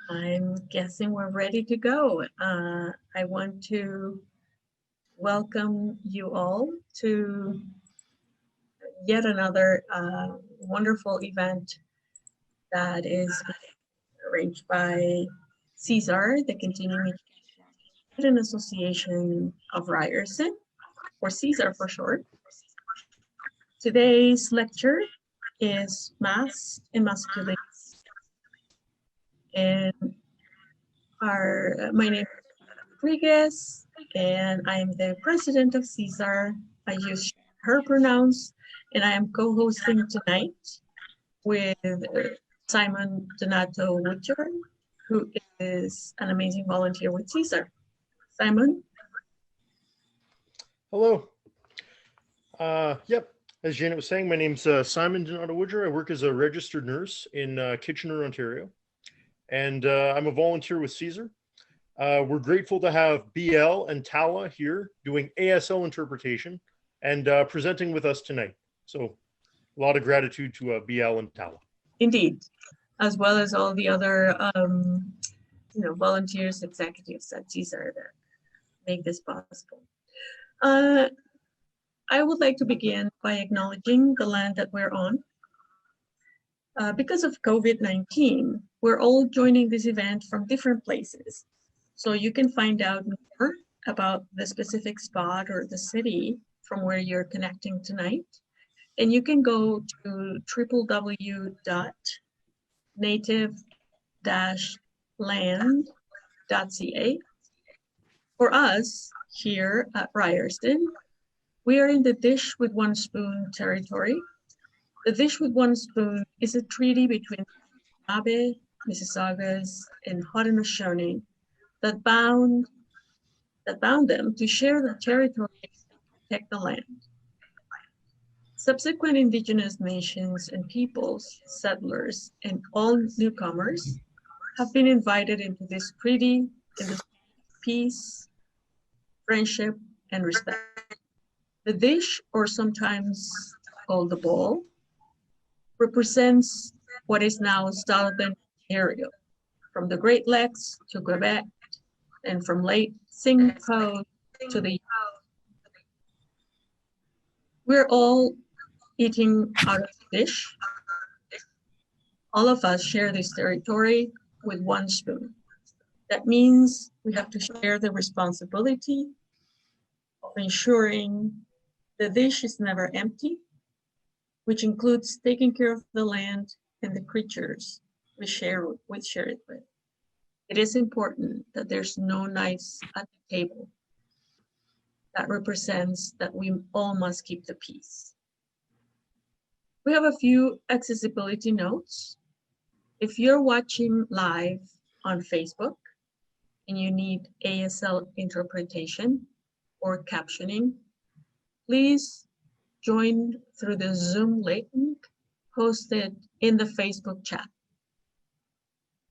I'm guessing we're ready to go. I want to welcome you all to yet another wonderful event that is arranged by CESAR, the Continuing Education Association of Ryerson, or CESAR for short. Today's lecture is Mass and Masculinity. And my name is Varghese, and I am the president of CESAR. I use her pronouns, and I am co-hosting tonight with Simon Donato Woodburn, who is an amazing volunteer with CESAR. Simon? Hello. Yep, as Janet was saying, my name's Simon Donato Woodburn. I work as a registered nurse in Kitchener, Ontario, and I'm a volunteer with CESAR. We're grateful to have BL and Tala here doing ASL interpretation and presenting with us tonight. So a lot of gratitude to BL and Tala. Indeed, as well as all the other volunteers, executives at CESAR that make this possible. I would like to begin by acknowledging the land that we're on. Because of COVID-19, we're all joining this event from different places. So you can find out more about the specific spot or the city from where you're connecting tonight. And you can go to www.native-land.ca. For us here at Ryerson, we are in the dish with one spoon territory. The dish with one spoon is a treaty between Abe, Mississaugas, and Haudenosaunee that bound them to share the territory and protect the land. Subsequent Indigenous nations and peoples, settlers, and all newcomers have been invited into this treaty in the peace, friendship, and respect. The dish, or sometimes called the bowl, represents what is now Southern Ontario, from the Great Lakes to Quebec, and from Lake Simcoe to the We're all eating out of the dish. All of us share this territory with one spoon. That means we have to share the responsibility of ensuring the dish is never empty, which includes taking care of the land and the creatures we share it with. It is important that there's no knives at the table. That represents that we all must keep the peace. We have a few accessibility notes. If you're watching live on Facebook and you need ASL interpretation or captioning, please join through the Zoom link posted in the Facebook chat.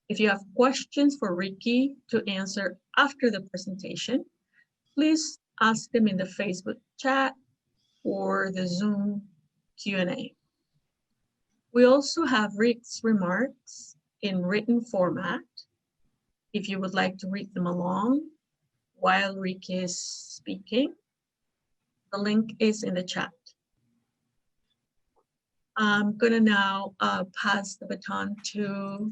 If you have questions for Ricky to answer after the presentation, please ask them in the Facebook chat or the Zoom Q&A. We also have Rick's remarks in written format. If you would like to read them along while Rick is speaking, the link is in the chat. I'm gonna now pass the baton to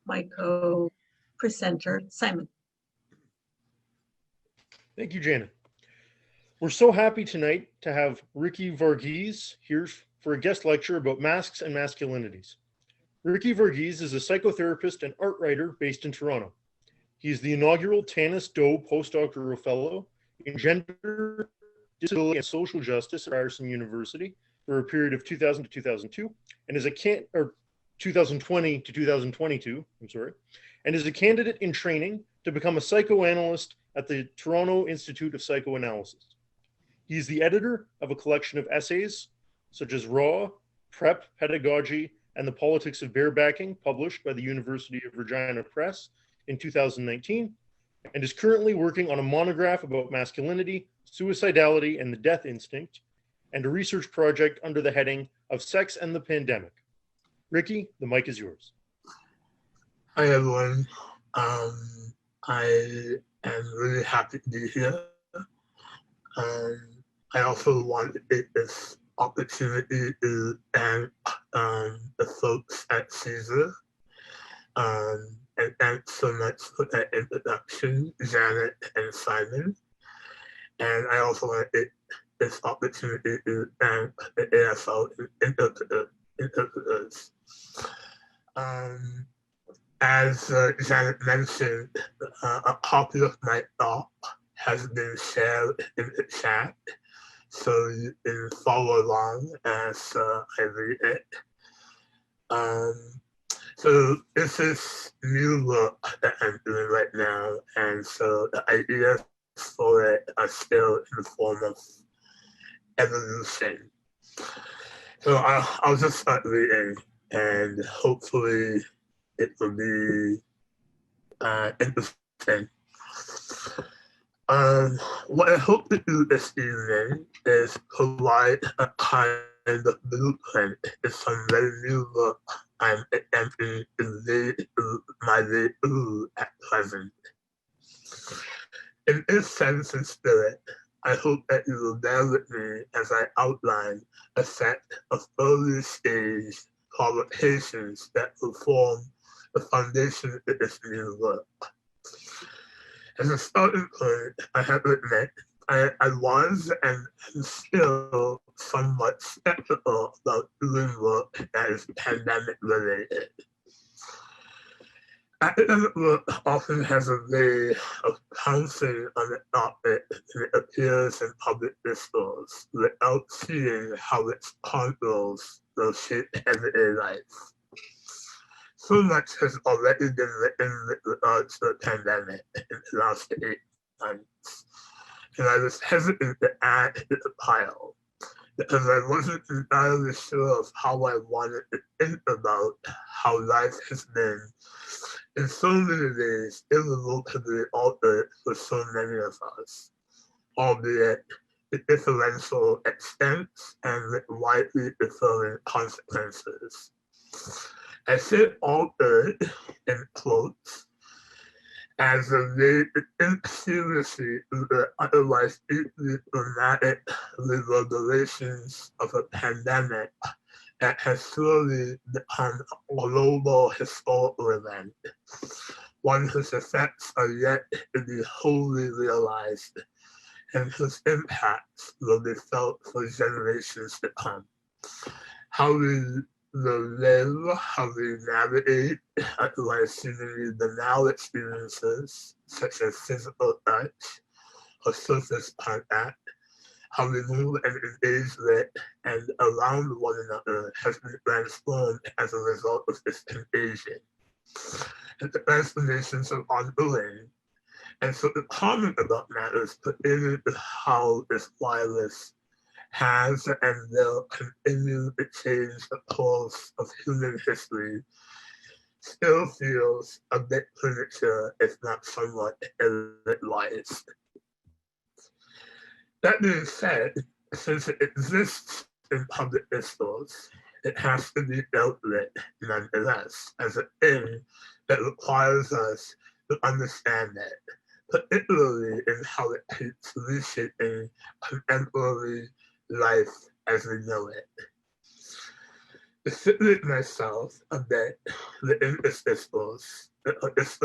my co-presenter, Simon. Thank you, Janet. We're so happy tonight to have Ricky Varghese here for a guest lecture about masks and masculinities. Ricky Varghese is a psychotherapist and art writer based in Toronto. He is the inaugural Tanis Doe Postdoctoral Fellow in Gender, Disability, and Social Justice at Ryerson University for a period of 2000 to 2002, and is a 2020 to 2022, and is a candidate in training to become a psychoanalyst at the Toronto Institute of Psychoanalysis. He is the editor of a collection of essays such as Raw, Prep, Pedagogy, and the Politics of Barebacking, published by the University of Regina Press in 2019, and is currently working on a monograph about masculinity, suicidality, and the death instinct, and a research project under the heading of Sex and the Pandemic. Ricky, the mic is yours. Hi everyone. I am really happy to be here. I also want to take this opportunity to thank the folks at CESAR. And thanks so much for that introduction, Janet and Simon. And I also want to take this opportunity to thank the ASL interpreters. As Janet mentioned, a copy of my talk has been shared in the chat, so you can follow along as I read it. So this is new work that I'm doing right now, and so the ideas for it are still in the form of evolution. So I'll just start reading, and hopefully it will be interesting. What I hope to do this evening is provide a kind of blueprint to some very new work I'm attempting to lay my way through at present. In this sense and spirit, I hope that you will bear with me as I outline a set of early stage provocations that will form the foundation of this new work. As a starting point, I have to admit, I was and am still somewhat skeptical about doing work that is pandemic related. Academic work often has a way of pouncing on the topic when it appears in public discourse without seeing how its contours will shape everyday life. So much has already been written with regards to the pandemic in the last 8 months, and I was hesitant to add to the pile because I wasn't entirely sure of how I wanted to think about how life has been in so many ways irrevocably altered for so many of us, albeit with differential extents and with widely differing consequences. I say altered in quotes as a way to think seriously the otherwise deeply dramatic reverberations of a pandemic that has slowly become a global historical event, one whose effects are yet to be wholly realized and whose impacts will be felt for generations to come. How we will live, how we navigate otherwise seemingly banal experiences such as physical touch or surface contact, how we move and engage with and around one another has been transformed as a result of this invasion. And the transformations are ongoing. And so the comment about matters pertaining to how this virus has and will continue to change the course of human history still feels a bit premature, if not somewhat ill-advised. That being said, since it exists in public discourse, it has to be dealt with nonetheless as a thing that requires us to understand it, particularly in how it keeps reshaping contemporary life as we know it. To situate myself a bit within this discourse, this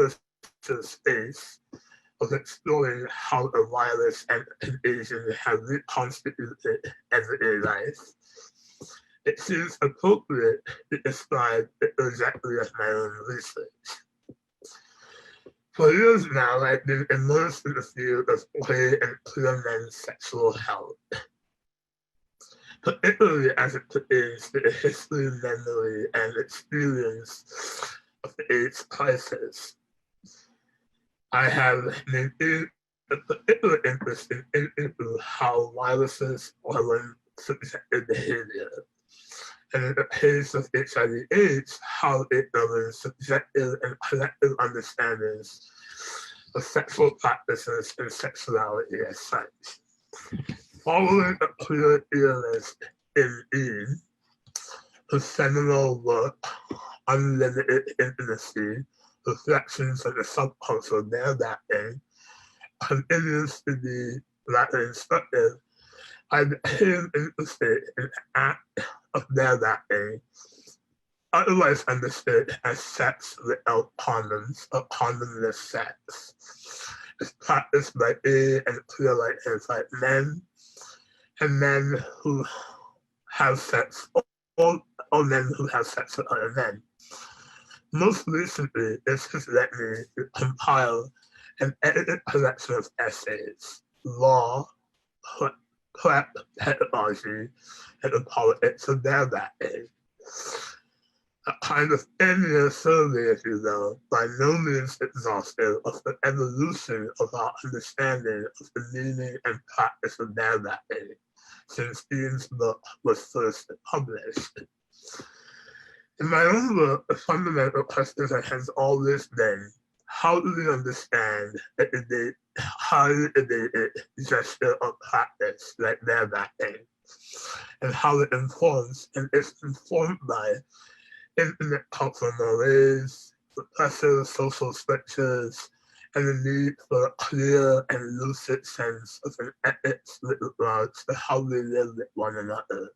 space of exploring how the virus and invasion have reconstituted everyday life, it seems appropriate to describe it exactly as my own research. For years now, I've been immersed in the field of play and queer men's sexual health, particularly as it pertains to the history, memory, and experience of the AIDS crisis. I have maintained a particular interest in how viruses govern subjective behavior, and in the case of HIV/AIDS, how it governs subjective and collective understandings of sexual practices and sexuality as such. Following a clear theorist in whose seminal work, Unlimited Intimacy, reflections of the subculture barebacking continues to be rather instructive. I became interested in the act of barebacking, otherwise understood as sex without condoms or condomless sex. It's practiced by gay and queer white men and men who have sex, or men who have sex with other men. Most recently, this has led me to compile an edited collection of essays, Law, Pedagogy, and the Politics of Barebacking. A kind of 10-year survey, if you will, by no means exhaustive, of the evolution of our understanding of the meaning and practice of barebacking since Ian's book was first published. In my own work, the fundamental question has always been, how do we understand the highly debated gesture of practice like barebacking, and how it informs and is informed by intimate cultural mores, the pressure of social structures, and the need for a clear and lucid sense of an ethics with regards to how we live with one another.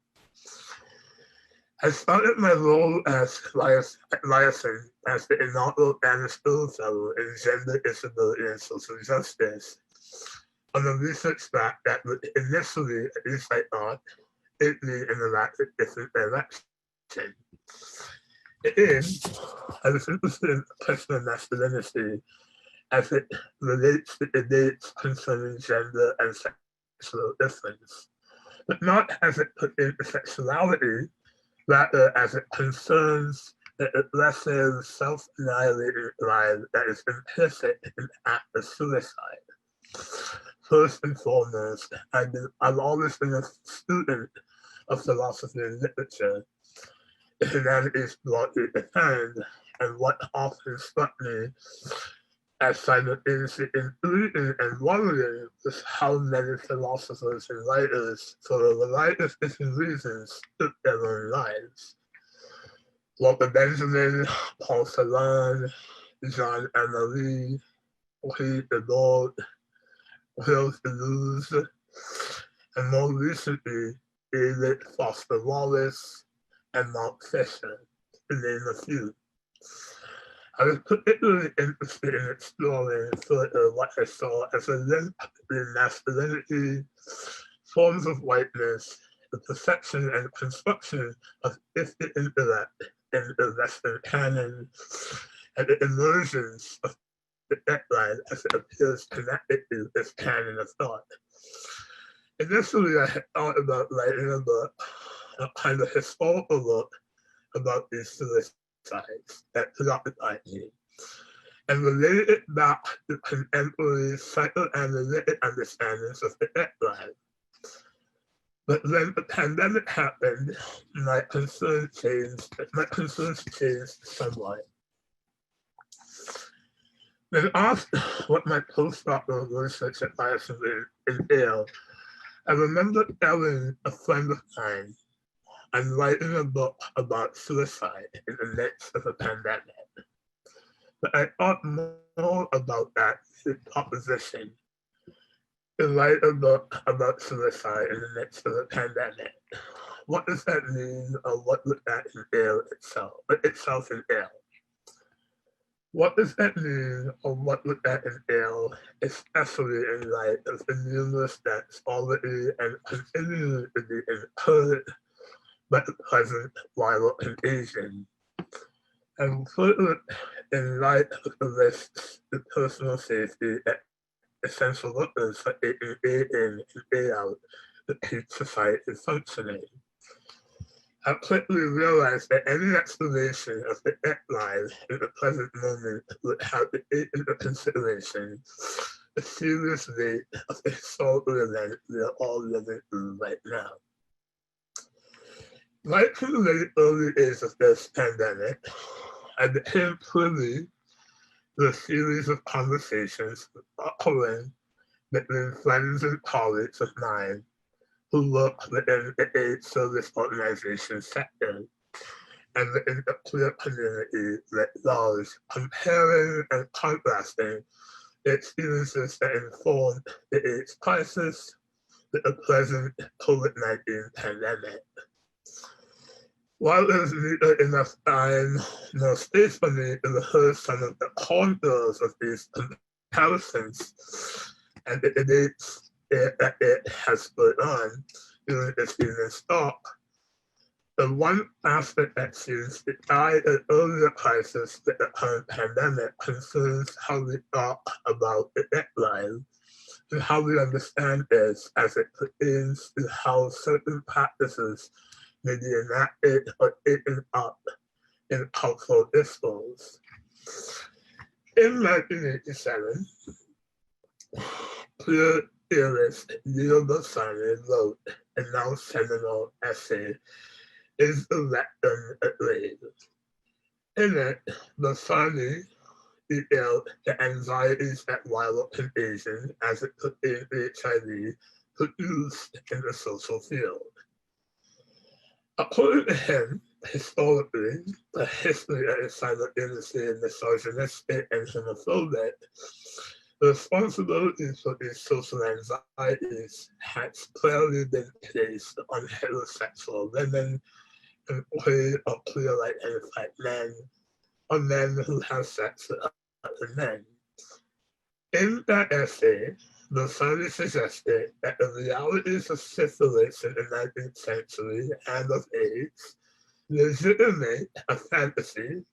I started my role as Ryerson as the inaugural Tanis Doe Fellow in Gender, Disability, and Social Justice on a research track that would initially, at least I thought, lead me in a rather different direction. I was interested in the question of masculinity as it relates to debates concerning gender and sexual difference, but not as it put into sexuality, rather as it concerns the aggressive, self-annihilating drive that is implicit in the act of suicide. First and foremost, I've always been a student of philosophy and literature. The humanities broadly defined, and what often struck me as simultaneously intriguing and worrying was how many philosophers and writers, for a variety of different reasons, took their own lives. Walter Benjamin, Paul Celan, Jean Amelie, Henri Debord, Will Deleuze, and more recently, David Foster Wallace and Mark Fisher, to name a few. I was particularly interested in exploring further what I saw as a link between masculinity, forms of whiteness, the perception and construction of gifted intellect in the Western canon, and the emergence of the deadline as it appears connected to this canon of thought. Initially, I had thought about writing a book, a kind of historical book about these suicides that preoccupied me, and related it back to contemporary psychoanalytic understandings of the deadline. But when the pandemic happened, my concerns changed somewhat. When asked what my postdoctoral research at Ryerson entailed, I remember telling a friend of mine, I'm writing a book about suicide in the midst of a pandemic. But I thought more about that proposition, to write a book about suicide in the midst of a pandemic. What does that mean, or what would that entail itself entail? What does that mean, or what would that entail, especially in light of the numerous deaths already and continuing to be incurred by the present viral contagion? And further, in light of the risks to personal safety that essential workers are taking day in and day out to keep society functioning. I quickly realized that any explanation of the deadline in the present moment would have to take into consideration the serious rate of the historical event we are all living through right now. Right from the very early days of this pandemic, I became privy to a series of conversations occurring between friends and colleagues of mine who work within the aid service organization sector, and in a queer community writ large, comparing and contrasting the experiences that informed the AIDS crisis with the present COVID-19 pandemic. While there's neither enough time nor space for me to rehearse some of the contours of these comparisons and the debates that it has put on during this evening's talk, the one aspect that seems to guide an earlier crisis with the current pandemic concerns how we talk about the deadline and how we understand this as it pertains to how certain practices may be enacted or taken up in cultural discourse. In 1987, queer theorist Neil Bassani wrote a now seminal essay, Is the Rectum at Grave? In it, Bassani detailed the anxieties that viral contagion as it pertains to HIV produced in the social field. According to him, historically, the history that is simultaneously misogynistic and xenophobic, the responsibility for these social anxieties has clearly been placed on heterosexual women and queer or queer identified men, or men who have sex with other men. In that essay, Bassani suggested that the realities of syphilis in the 19th century and of AIDS legitimate a fantasy,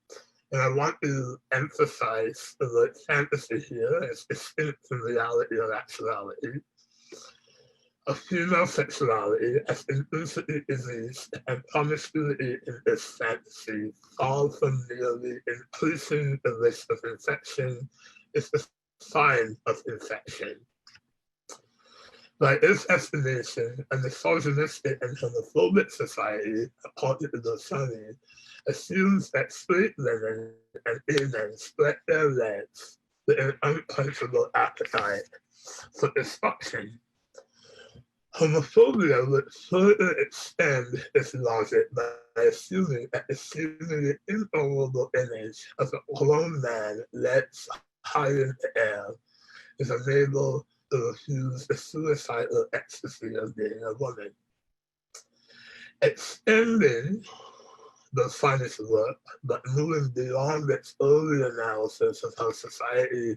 and I want to emphasize the word fantasy here as distinct from reality or actuality, of female sexuality as intrinsically diseased and promiscuity in this fantasy, far from merely increasing the risk of infection, is the sign of infection. By this estimation, a misogynistic and homophobic society, according to Bassani, assumes that straight women and gay men spread their legs with an unquenchable appetite for destruction. Homophobia would further extend this logic by assuming that the seemingly intolerable image of a grown man legs high in the air is unable to refuse the suicidal ecstasy of being a woman. Extending the finest work, but moving beyond its early analysis of how society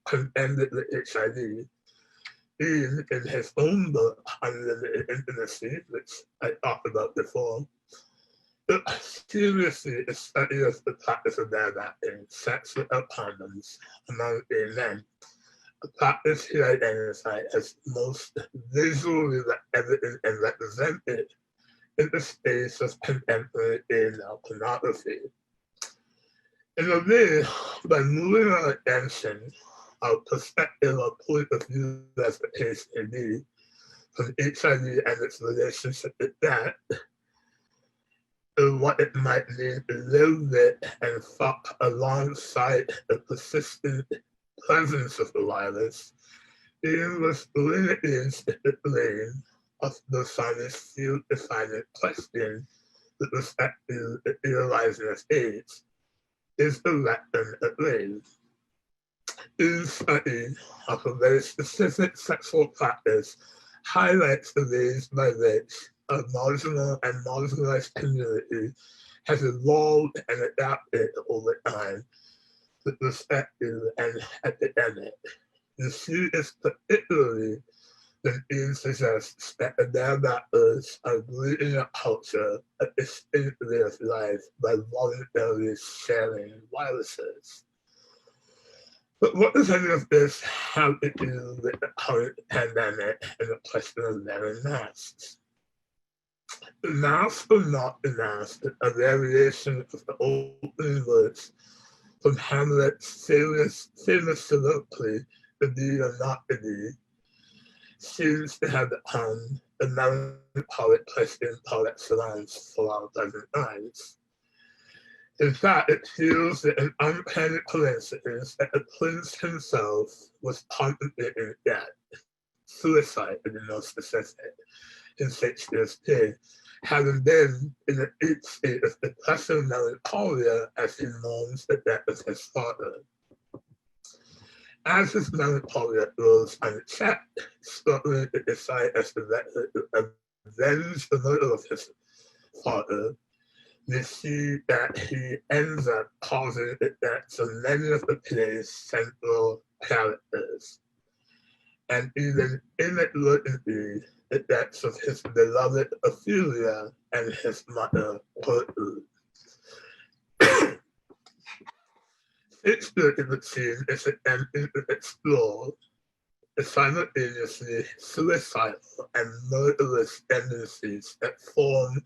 contended with HIV, Ian, in his own book, Unlimited Intimacy, which I talked about before, took seriously the study of the practice of barebacking, sex without condoms, among gay men, a practice he identified as most visually evident and represented in the space of contemporary gay male pornography. In a way, by moving our attention, our perspective or point of view, as the case may be, from HIV and its relationship with that, and what it might mean to live with and fuck alongside the persistent presence of the virus, Ian was delineating the blame of the Bassani's field-defining question with respect to the theorizing of AIDS. Is the rectum at blame? Ian's study of a very specific sexual practice highlights the ways by which a marginal and marginalized community has evolved and adapted over time with respect to an epidemic. The issue is particularly when Ian suggests that the barebackers are breeding a culture, a distinct way of life by voluntarily sharing viruses. But what does any of this have to do with the current pandemic and the question of wearing masks? The mask or not the mask, a variation of the opening words from Hamlet's famous soliloquy, to be or not to be, seems to have become the melancholic question par excellence for our present times. In fact, it feels that an uncanny coincidence that the prince himself was contemplating death, suicide to be more specific, in Shakespeare's play, having been in the deep state of depressive melancholia as he mourns the death of his father. As his melancholia grows unchecked, struggling to decide as to avenge the murder of his father, we see that he ends up causing the deaths of many of the play's central characters, and even inadvertently the deaths of his beloved Ophelia and his mother Gertrude. Shakespeare, it would seem, is attempting to explore the simultaneously suicidal and murderous tendencies that form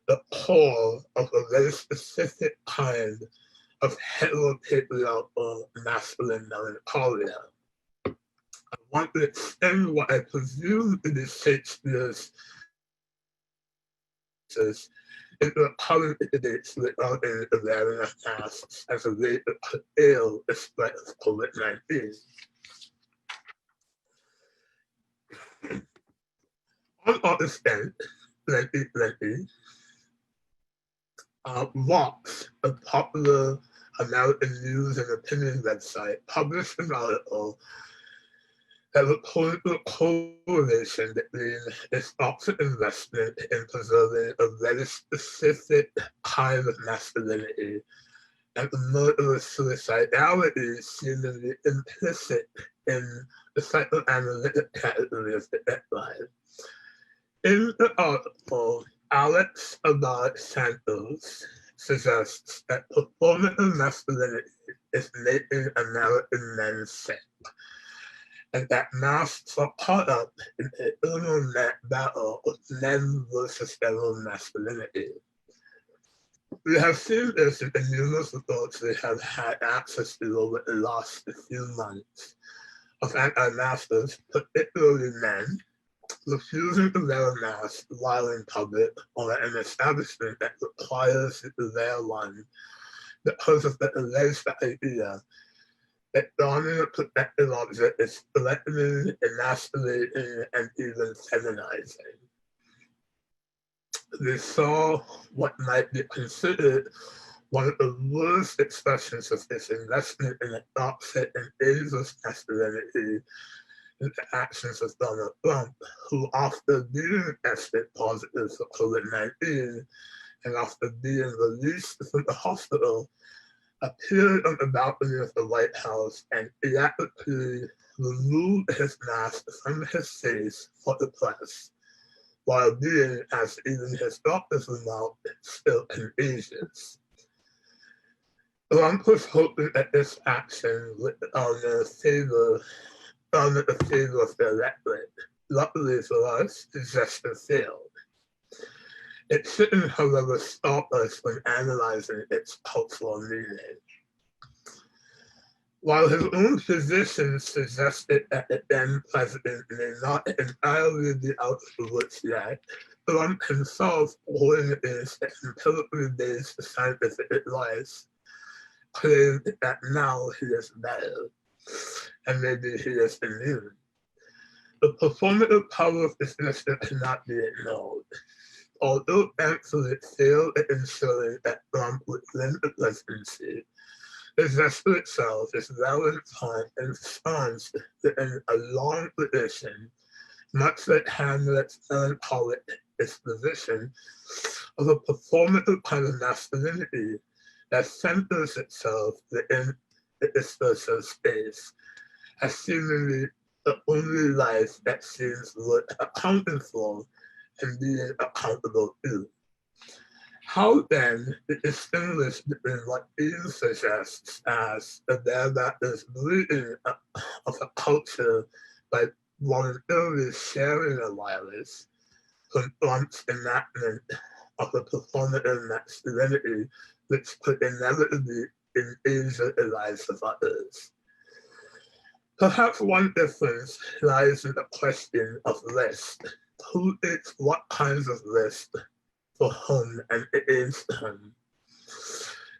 the core of a very specific kind of heteropatriarchal masculine melancholia. I want to extend what I presume to be Shakespeare's into a current debates regarding the wearing of masks as a way to curtail the spread of COVID-19. On August 10th, 2020, Vox, a popular American news and opinion website, published an article that reported a correlation between its Oxford investment in preserving a very specific kind of masculinity and the murderous suicidality seemingly implicit in the psychoanalytic category of the deadline. In the article, Alex Abad Santos suggests that performative masculinity is making American men sick, and that masks are caught up in the internet battle of men versus their own masculinity. We have seen this in the numerous reports we have had access to over the last few months of anti-maskers, particularly men, refusing to wear a mask while in public or at an establishment that requires you to wear one because of the alleged idea that donning a protective object is threatening, emasculating, and even feminizing. We saw what might be considered one of the worst expressions of this investment in a toxic and dangerous masculinity in the actions of Donald Trump, who, after being tested positive for COVID-19 and after being released from the hospital, appeared on the balcony of the White House and theatrically removed his mask from his face for the press, while being, as even his doctors remarked, still contagious. Trump was hoping that this action would garner the favor of the electorate. Luckily for us, the gesture failed. It shouldn't, however, stop us when analyzing its cultural meaning. While his own physicians suggested that the then president may not entirely be out of the woods yet, Trump himself, going against the empirically based scientific advice, claimed that now he is better, and maybe he is immune. The performative power of this gesture cannot be ignored. Although thankfully it failed at ensuring that Trump would win the presidency, the gesture itself is Valentine in response to a long tradition, much like Hamlet's melancholic disposition, of a performative kind of masculinity that centers itself within the discursive space, as seemingly the only life that seems worth accounting for and being accountable to. How then to distinguish between what Ian suggests as the barebackers' bleeding of a culture by voluntarily sharing a virus from Trump's enactment of a performative masculinity which could inevitably endanger the lives of others? Perhaps one difference lies in the question of risk. Who takes what kinds of risk for whom and against whom?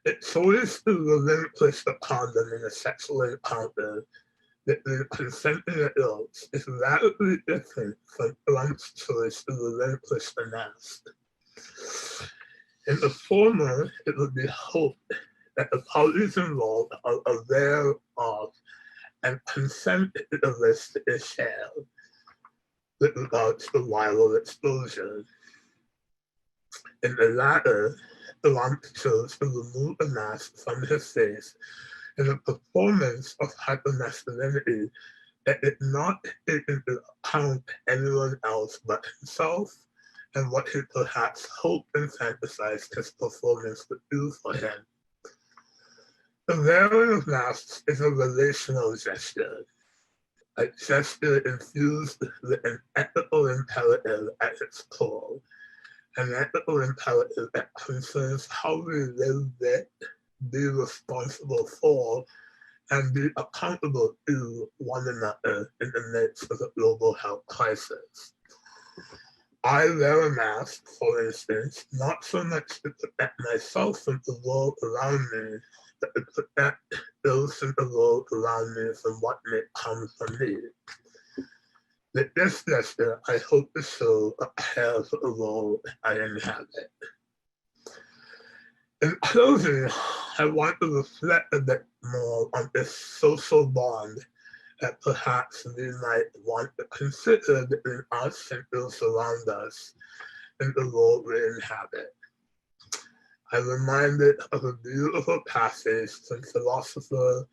The choice to relinquish the condom in a sexual encounter between consenting adults is radically different from Trump's choice to relinquish the mask. In the former, it would be hoped that the parties involved are aware of and consent to the risk is shared with regard to the viral exposure. In the latter, the one chose to remove the mask from his face in a performance of hypermasculinity that did not take into account anyone else but himself and what he perhaps hoped and fantasized his performance would do for him. The wearing of masks is a relational gesture, a gesture infused with an ethical imperative at its core, an ethical imperative that concerns how we live with, be responsible for, and be accountable to one another in the midst of a global health crisis. I wear a mask, for instance, not so much to protect myself from the world around me, but to protect those in the world around me from what may come from me. With this gesture, I hope to show a care for the world I inhabit. In closing, I want to reflect a bit more on this social bond that perhaps we might want to consider between us and those around us in the world we inhabit. I'm reminded of a beautiful passage from philosopher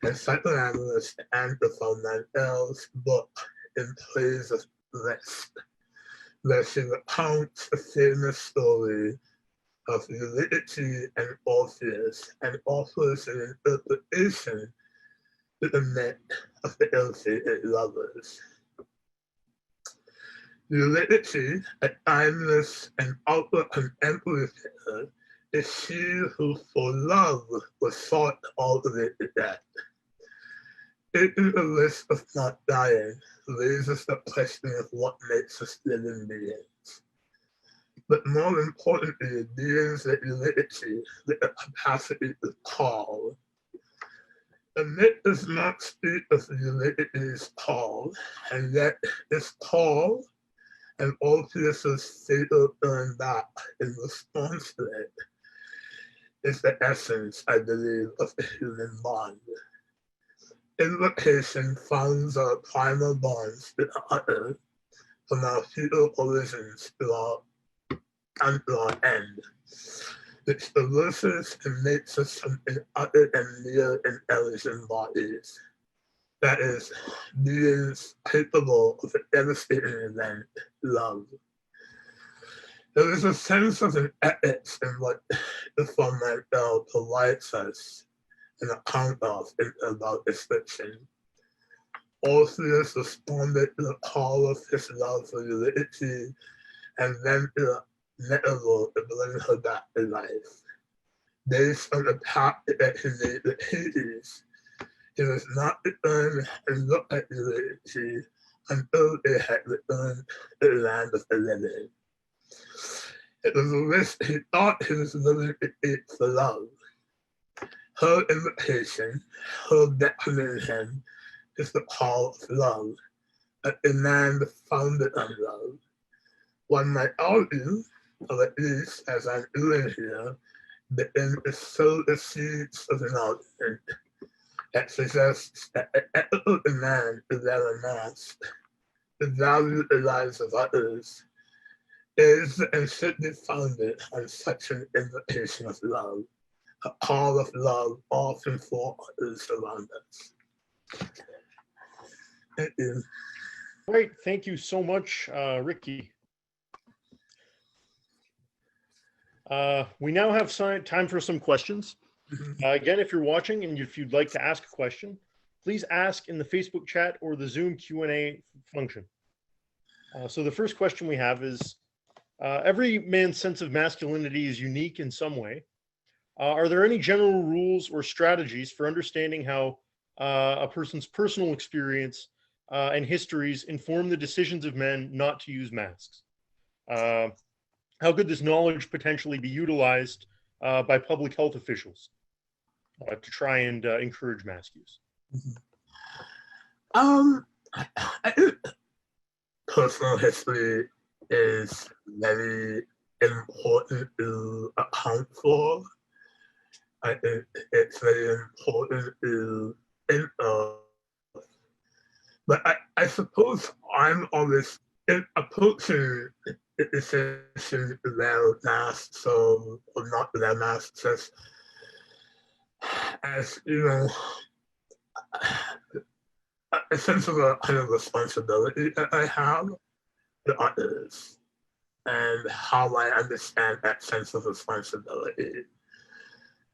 and psychoanalyst Andrew Mandel's book, In Praise of Rest, where she recounts a famous story of Eurydice and Orpheus and offers an interpretation to the myth of the ill-fated lovers. Eurydice, a timeless and outward contemporary figure, is she who for love was sought all the way to death. Taking the risk of not dying raises the question of what makes us living beings. But more importantly, beings that Eurydice with the capacity to call. The myth does not speak of Eurydice's call, and yet this call and Orpheus's fatal turn back in response to it is the essence, I believe, of the human bond. Invocation founds our primal bonds with the other, from our fetal origins to our end, which traverses and makes us something other than mere intelligent bodies. That is, beings capable of a devastating event, love. There is a sense of an ethics in what the Mandel provides us an account of about this fiction. Orpheus responded to the call of his love for Eurydice and then to the metaphor to bring her back to life. Based on the pact that he made with Hades, he was not returned and look at Eurydice until they had returned to the land of the living. It was a risk he thought he was willing to take for love. Her invitation, her beckoning him, is the call of love, a demand founded on love. One might argue, or at least as I'm doing here, begin to sow the seeds of an argument that suggests that the ethical demand to wear a mask, to value the lives of others, is and should be founded on such an invitation of love, a call of love often for others around us. Thank you. Great, thank you so much, Ricky. We now have time for some questions. Again, if you're watching and if you'd like to ask a question, please ask in the Facebook chat or the Zoom Q&A function. So the first question we have is, every man's sense of masculinity is unique in some way. Are there any general rules or strategies for understanding how a person's personal experience and histories inform the decisions of men not to use masks? How could this knowledge potentially be utilized by public health officials to try and encourage mask use? I think personal history is very important to account for. I think it's very important to think of. But I suppose I'm always approaching the session without masks, or not without masks, as you know, a sense of a kind of responsibility that I have to others, and how I understand that sense of responsibility.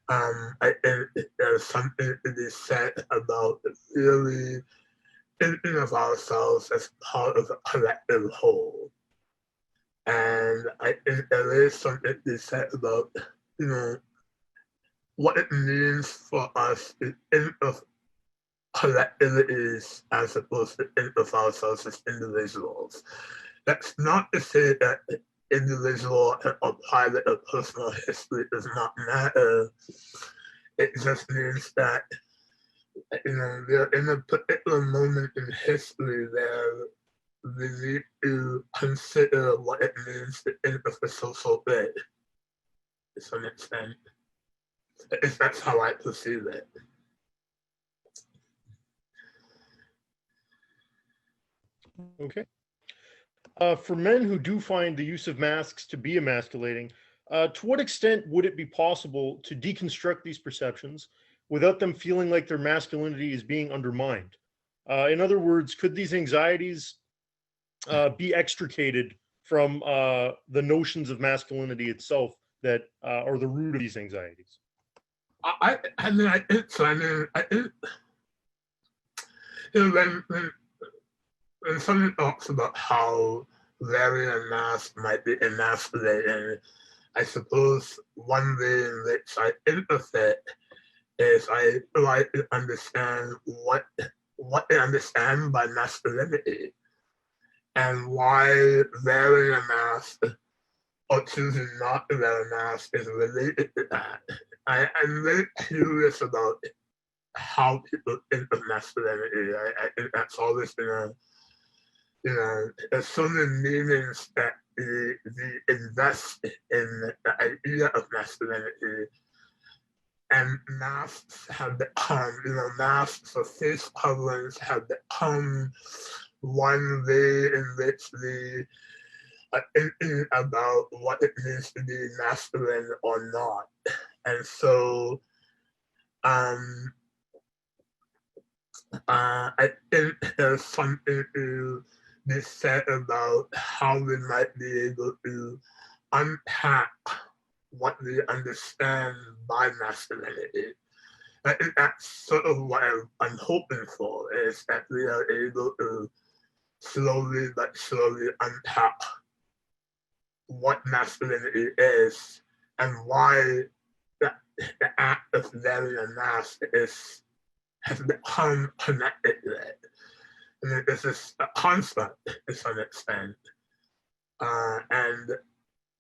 I think there's something to be said about really thinking of ourselves as part of a collective whole. And I think there is something to be said about, you know, what it means for us to think of collectivities as opposed to think of ourselves as individuals. That's not to say that individual or private or personal history does not matter. It just means that, you know, we're in a particular moment in history where we need to consider what it means to think of the social good to some extent. If that's how I perceive it. Okay. For men who do find the use of masks to be emasculating, to what extent would it be possible to deconstruct these perceptions without them feeling like their masculinity is being undermined? In other words, could these anxieties be extricated from the notions of masculinity itself that are the root of these anxieties? I think so. You know, when someone talks about how wearing a mask might be emasculating, I suppose one way in which I interpret is I like to understand what they understand by masculinity, and why wearing a mask or choosing not to wear a mask is related to that. I'm very curious about how people think of masculinity. I think that's always been a, you know, there's so many meanings that we invest in the idea of masculinity. And masks have become, you know, masks or face coverings have become one way in which we are thinking about what it means to be masculine or not. And so I think there's something to be said about how we might be able to unpack what we understand by masculinity. I think that's sort of what I'm hoping for, is that we are able to slowly but surely unpack what masculinity is and why the act of wearing a mask has become connected to it. I mean, this is a construct to some extent. And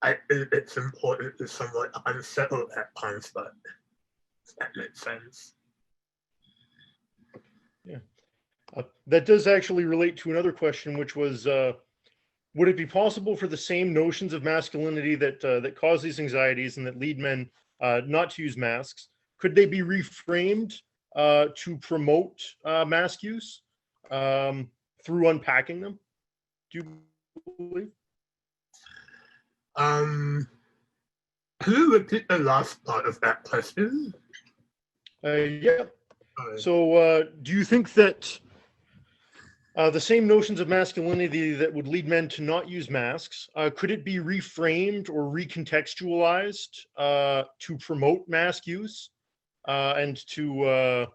I think it's important to somewhat unsettle that construct, if that makes sense. Yeah. That does actually relate to another question, which was, would it be possible for the same notions of masculinity that cause these anxieties and that lead men not to use masks, could they be reframed to promote mask use through unpacking them? Do you believe? Can you repeat the last part of that question? Yeah. So do you think that the same notions of masculinity that would lead men to not use masks, could it be reframed or recontextualized to promote mask use and to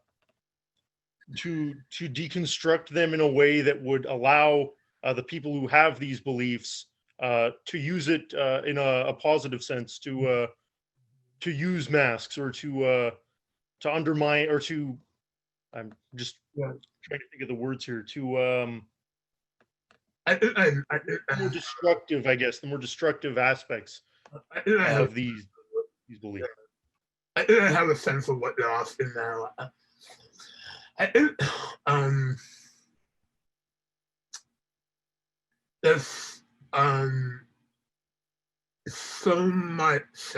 deconstruct them in a way that would allow the people who have these beliefs to use it in a positive sense, to use masks, or to undermine, or to, I'm just trying to think of the words here, to more destructive, I guess, the more destructive aspects of these beliefs. I didn't have a sense of what you're asking now. There's so much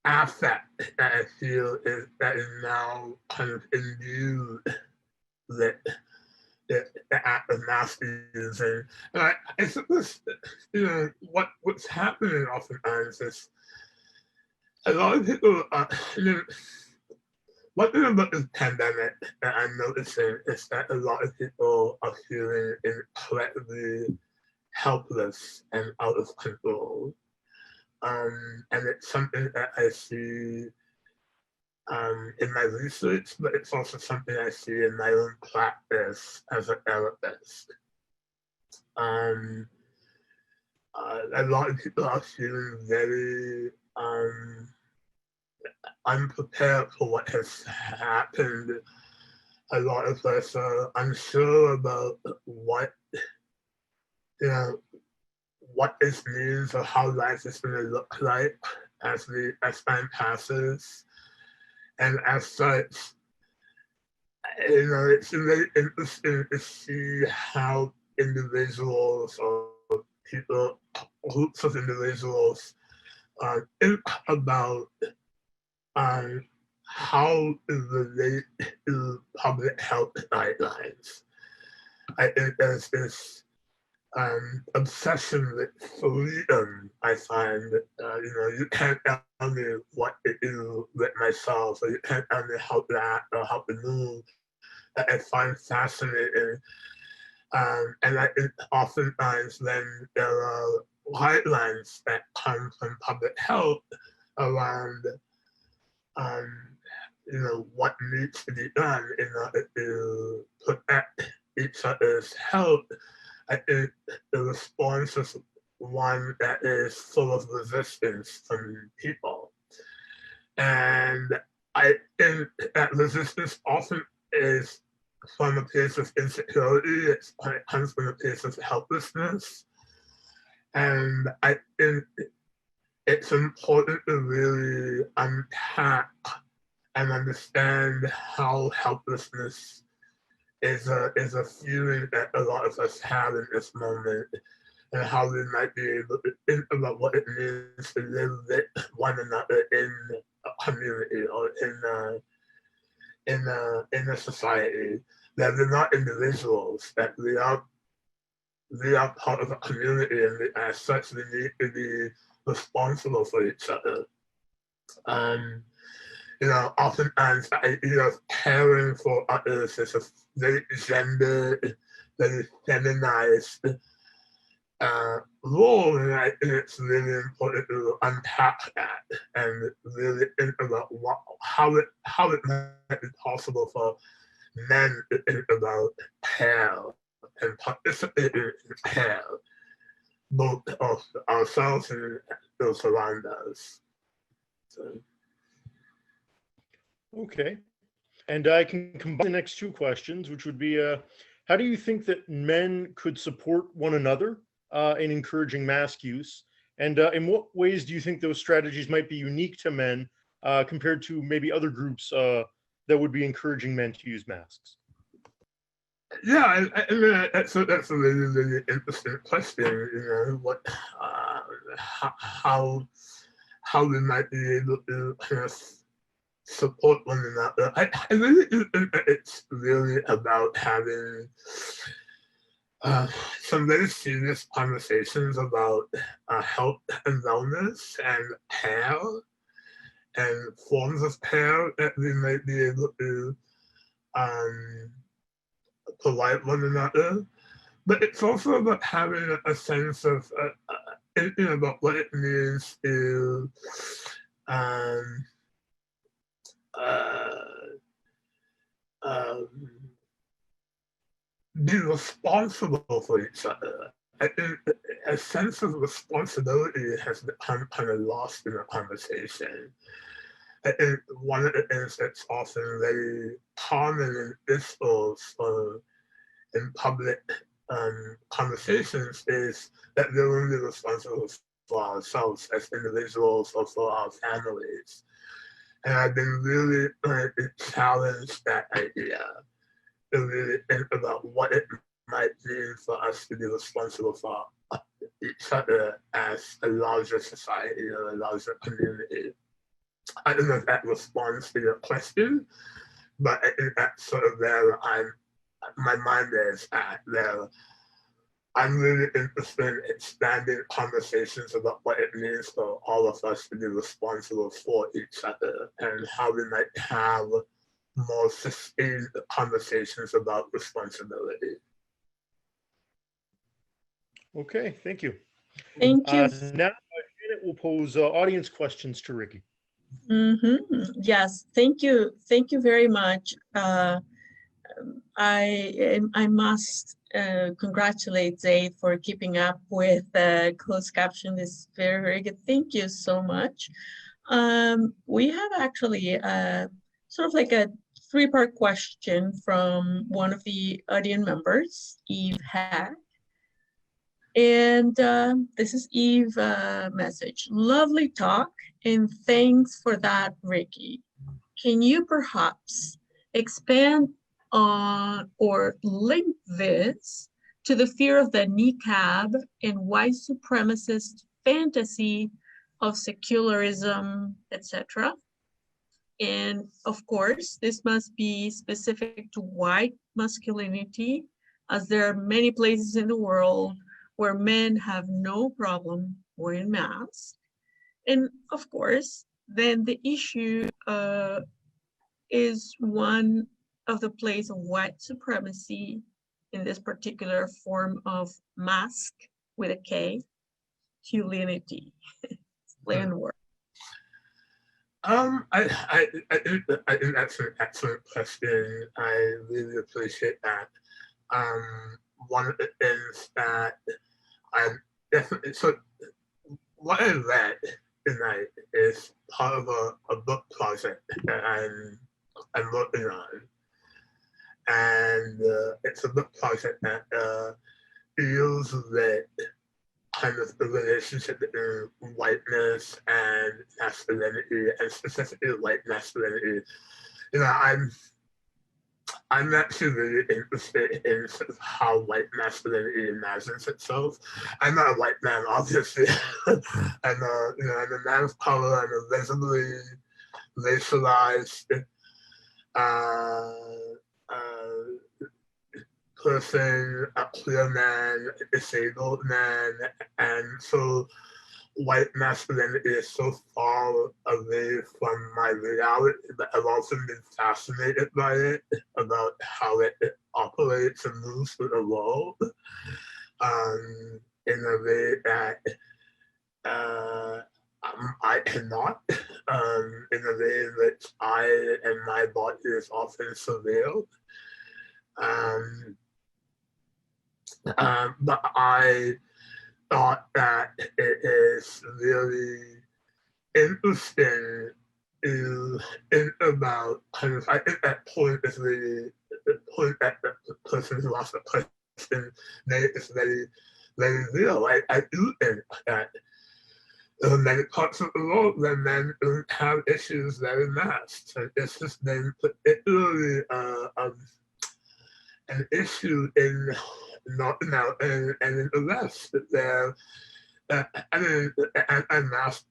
affect that I feel that is now kind of imbued with the act of mask using. And I suppose, what's happening oftentimes is a lot of people, one thing about this pandemic that I'm noticing is that a lot of people are feeling incredibly helpless and out of control. And it's something that I see in my research, but it's also something I see in my own practice as a therapist. A lot of people are feeling very unprepared for what has happened. A lot of us are unsure about what this means or how life is going to look like as time passes. And as such, it's really interesting to see how individuals or people, groups of individuals, think about how to relate to public health guidelines. I think there's this obsession with freedom. I find, you can't tell me what to do with myself, or you can't tell me how to act or how to move. That I find fascinating. And I think oftentimes when there are guidelines that come from public health around, what needs to be done in order to protect each other's health, I think the response is one that is full of resistance from people. And I think that resistance often is from a place of insecurity, it comes from a place of helplessness. And I think it's important to really unpack and understand how helplessness is a feeling that a lot of us have in this moment, and how we might be able to think about what it means to live with one another in a community or in a society. That we're not individuals, that we are part of a community, and as such we need to be responsible for each other. Oftentimes the idea of caring for others is a very gendered, very feminized role, and I think it's really important to unpack that and really think about how it might be possible for men to think about care and participate in care, both of ourselves and those around us. So. Okay. And I can combine the next two questions, which would be, how do you think that men could support one another in encouraging mask use? And in what ways do you think those strategies might be unique to men compared to maybe other groups that would be encouraging men to use masks? Yeah, I mean, that's a really, really interesting question. How we might be able to kind of support one another. I really do think that it's really about having some very serious conversations about health and wellness and care and forms of care that we might be able to provide one another. But it's also about having a sense of thinking about what it means to be responsible for each other. I think a sense of responsibility has become kind of lost in the conversation. I think one of the things that's often very common in discourse or in public conversations is that we're only responsible for ourselves as individuals or for our families. And I've been really trying to challenge that idea, to really think about what it might mean for us to be responsible for each other as a larger society or a larger community. I don't know if that responds to your question, but I think that's sort of where my mind is at there. I'm really interested in expanding conversations about what it means for all of us to be responsible for each other and how we might have more sustained conversations about responsibility. Okay, thank you. Thank you. Now, Janet will pose audience questions to Ricky. Yes, thank you. Thank you very much. I must congratulate Zaid for keeping up with closed caption. It's very, very good. Thank you so much. We have actually sort of like a three-part question from one of the audience members, Eve Hack. And this is Eve message. Lovely talk, and thanks for that, Ricky. Can you perhaps expand on or link this to the fear of the niqab and white supremacist fantasy of secularism, etc.? And of course, this must be specific to white masculinity, as there are many places in the world where men have no problem wearing masks. And of course, then the issue is one of the place of white supremacy in this particular form of mask with a K, masculinity. Explain word. I think that's an excellent question. I really appreciate that. One of the things that I'm definitely, so what I read tonight is part of a book project that I'm working on. And it's a book project that deals with kind of the relationship between whiteness and masculinity, and specifically white masculinity. You know, I'm actually really interested in sort of how white masculinity imagines itself. I'm not a white man, obviously. I'm a man of color. I'm a visibly racialized person, a queer man, a disabled man, and so white masculinity is so far away from my reality, but I've also been fascinated by it, about how it operates and moves through the world in a way that I cannot, in a way in which I and my body is often surveilled. But I thought that it is really interesting to think about kind of, I think that point is really, the point that the person who asked the question made is very, very real. I do think that in many parts of the world where men don't have issues wearing masks, and it's just been particularly an issue in North America and in the West. There, I mean, anti-mask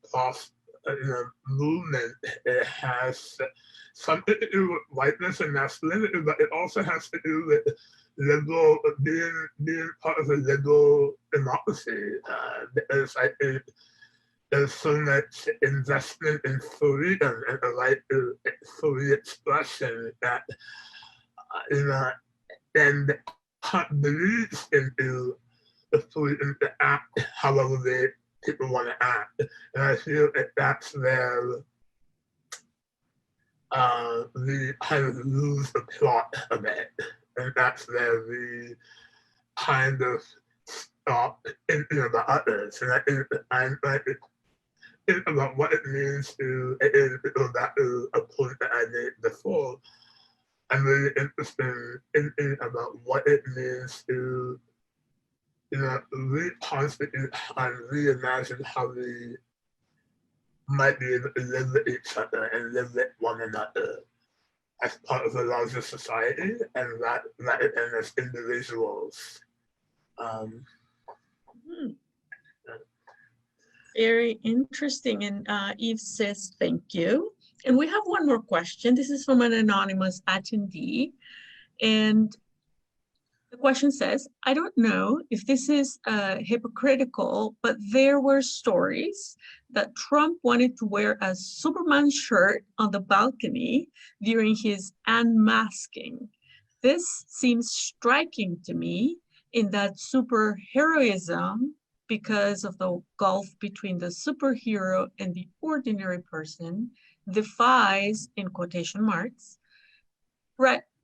movement, it has something to do with whiteness and masculinity, but it also has to do with liberal, being part of a liberal democracy. Because I think there's so much investment in freedom and the right to free expression that, and believes into the freedom to act however people want to act. And I feel that that's where we kind of lose the plot a bit. And that's where we kind of stop thinking about others. And I think I'm like, think about what it means to, go back to a point that I made before. I'm really interested in thinking about what it means to, reconstitute and reimagine how we might be able to live with each other and live with one another. as part of a larger society, and that and as individuals. Very interesting. And Eve says, thank you. And we have one more question. This is from an anonymous attendee. And the question says, I don't know if this is hypocritical, but there were stories that Trump wanted to wear a Superman shirt on the balcony during his unmasking. This seems striking to me in that superheroism, because of the gulf between the superhero and the ordinary person, defies, in quotation marks,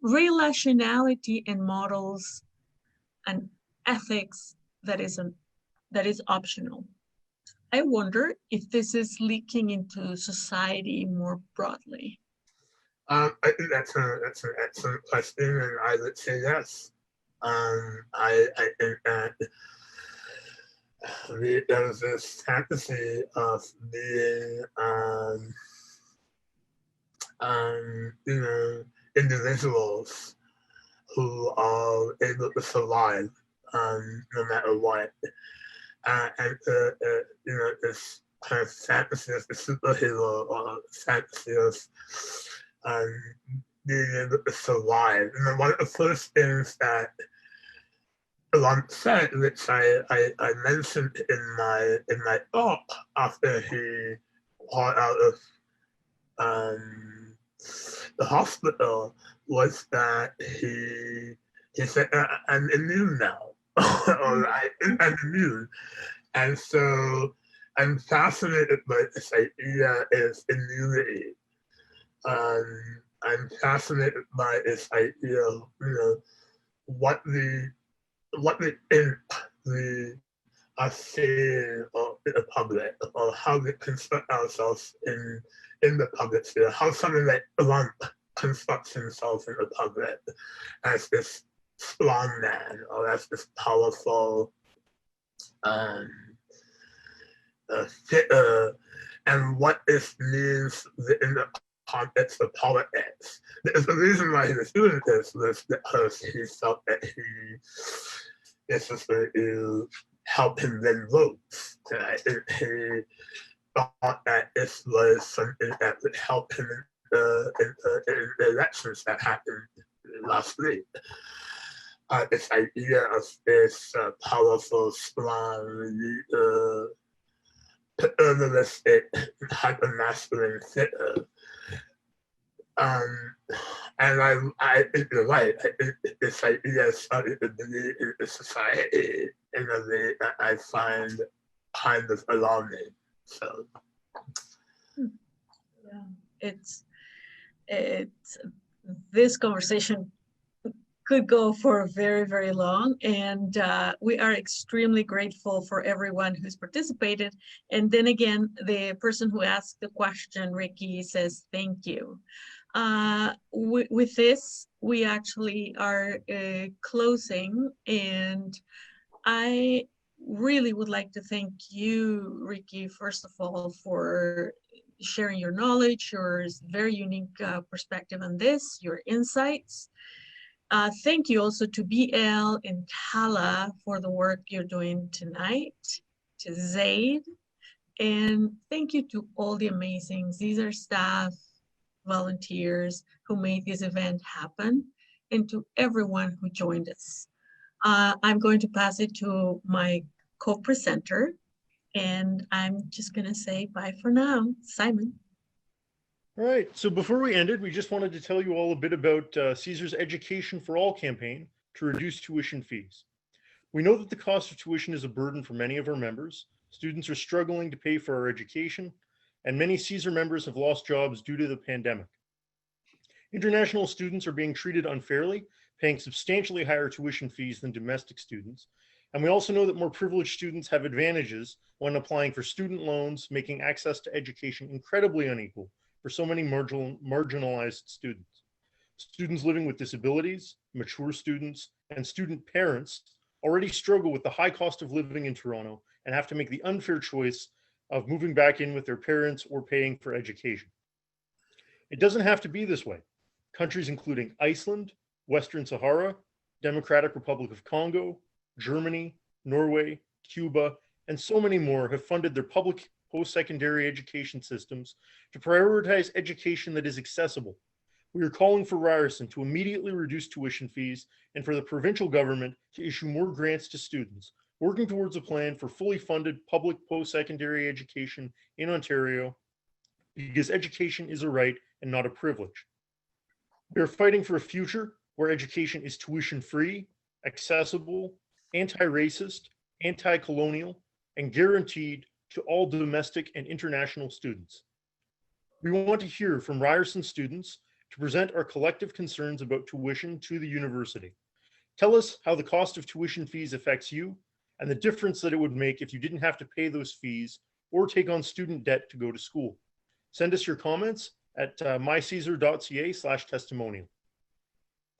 relationality and models and ethics that is optional. I wonder if this is leaking into society more broadly. I think that's an excellent question, and I would say yes. I think that there's this fantasy of being, individuals who are able to survive no matter what. And this kind of fantasy of the superhero or fantasy of being able to survive. And then one of the first things that Trump said, which I mentioned in my talk after he got out of the hospital, was that he said, I'm immune now, or I'm immune. And so I'm fascinated by this idea of immunity. I'm fascinated by this idea of, what the imp we are saying in the public, or how we construct ourselves in the public sphere, how someone like Trump constructs himself in the public as this strong man, or as this powerful figure, and what this means in the context of politics. Because the reason why he was doing this was because he felt that this was going to help him win votes. He thought that this was something that would help him in the elections that happened last week. This idea of this powerful, strong, paternalistic, hyper-masculine figure. And I think you're right. I think this idea started to believe in the society in a way that I find kind of alarming. So, yeah, it's this conversation could go for very, very long, and we are extremely grateful for everyone who's participated. And then again, the person who asked the question, Ricky, says thank you. With this, we actually are closing, and I really would like to thank you, Ricky, first of all, for sharing your knowledge, your very unique perspective on this, your insights. Thank you also to BL and Kala for the work you're doing tonight, to Zaid, and thank you to all the amazing CESAR staff, volunteers who made this event happen, and to everyone who joined us. I'm going to pass it to my co-presenter, and I'm just going to say bye for now. Simon. All right, so before we ended, we just wanted to tell you all a bit about CESAR's Education for All campaign to reduce tuition fees. We know that the cost of tuition is a burden for many of our members. Students are struggling to pay for our education, and many CESAR members have lost jobs due to the pandemic. International students are being treated unfairly, paying substantially higher tuition fees than domestic students. And we also know that more privileged students have advantages when applying for student loans, making access to education incredibly unequal for so many marginalized students. Students living with disabilities, mature students, and student parents already struggle with the high cost of living in Toronto and have to make the unfair choice of moving back in with their parents or paying for education. It doesn't have to be this way. Countries including Iceland, Western Sahara, Democratic Republic of Congo, Germany, Norway, Cuba, and so many more have funded their public post-secondary education systems to prioritize education that is accessible. We are calling for Ryerson to immediately reduce tuition fees and for the provincial government to issue more grants to students, working towards a plan for fully funded public post-secondary education in Ontario, because education is a right and not a privilege. We are fighting for a future where education is tuition-free, accessible, anti-racist, anti-colonial, and guaranteed to all domestic and international students. We want to hear from Ryerson students to present our collective concerns about tuition to the university. Tell us how the cost of tuition fees affects you and the difference that it would make if you didn't have to pay those fees or take on student debt to go to school. Send us your comments at mycesar.ca/testimonial.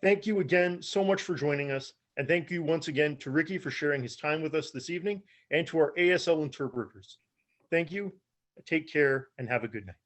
Thank you again so much for joining us. And thank you once again to Ricky for sharing his time with us this evening and to our ASL interpreters. Thank you, take care, and have a good night.